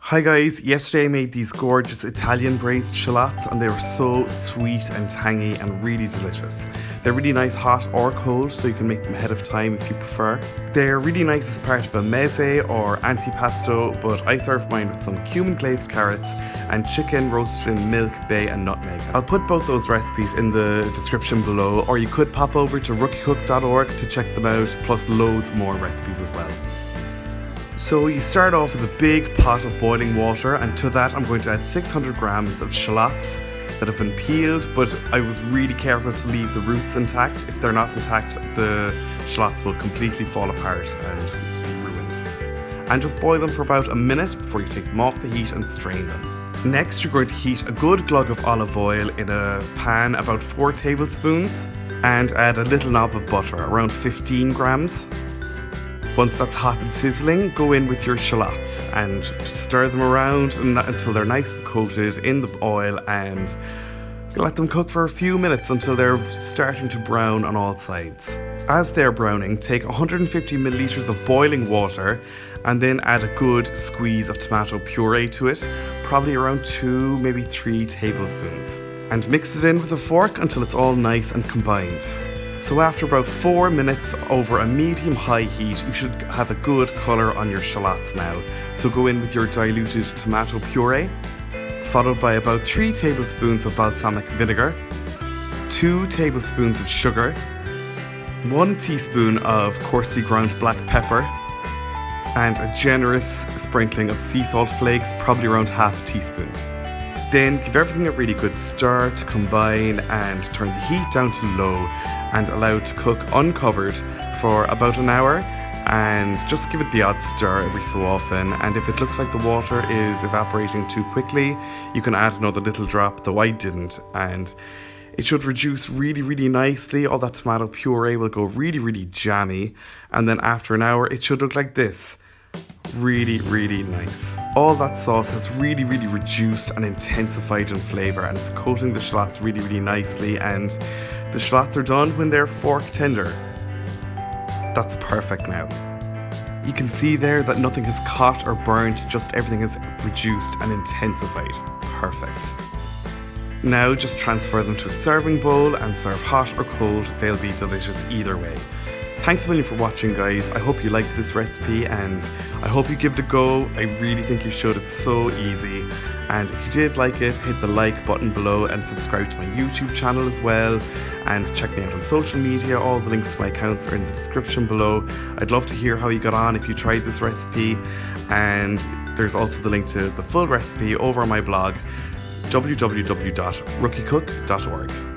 Hi guys, yesterday I made these gorgeous Italian braised shallots and they were so sweet and tangy and really delicious. They're really nice hot or cold, so you can make them ahead of time if you prefer. They're really nice as part of a meze or antipasto, but I served mine with some cumin glazed carrots and chicken roasted in milk, bay and nutmeg. I'll put both those recipes in the description below, or you could pop over to rookiecook.org to check them out, plus loads more recipes as well. So you start off with a big pot of boiling water, and to that I'm going to add 600 grams of shallots that have been peeled, but I was really careful to leave the roots intact. If they're not intact, the shallots will completely fall apart and be ruined. And just boil them for about a minute before you take them off the heat and strain them. Next, you're going to heat a good glug of olive oil in a pan, about 4 tablespoons, and add a little knob of butter, around 15 grams. Once that's hot and sizzling, go in with your shallots and stir them around until they're nice and coated in the oil, and let them cook for a few minutes until they're starting to brown on all sides. As they're browning, take 150 milliliters of boiling water and then add a good squeeze of tomato puree to it, probably around 2, maybe 3 tablespoons. And mix it in with a fork until it's all nice and combined. So after about 4 minutes over a medium-high heat, you should have a good colour on your shallots now. So go in with your diluted tomato puree, followed by about 3 tablespoons of balsamic vinegar, 2 tablespoons of sugar, 1 teaspoon of coarsely ground black pepper, and a generous sprinkling of sea salt flakes, probably around half a teaspoon. Then give everything a really good stir to combine and turn the heat down to low and allow it to cook uncovered for about an hour, and just give it the odd stir every so often. And if it looks like the water is evaporating too quickly, you can add another little drop, though I didn't, and it should reduce really nicely. All that tomato puree will go really jammy, and then after an hour it should look like this. Really nice. All that sauce has really reduced and intensified in flavour, and it's coating the shallots really nicely, and the shallots are done when they're fork tender. That's perfect now. You can see there that nothing has caught or burnt, just everything is reduced and intensified. Perfect. Now just transfer them to a serving bowl and serve hot or cold. They'll be delicious either way. Thanks a million for watching, guys. I hope you liked this recipe and I hope you give it a go. I really think you should. It's so easy. And if you did like it, hit the like button below and subscribe to my YouTube channel as well. And check me out on social media. All the links to my accounts are in the description below. I'd love to hear how you got on if you tried this recipe. And there's also the link to the full recipe over on my blog, www.rookiecook.org.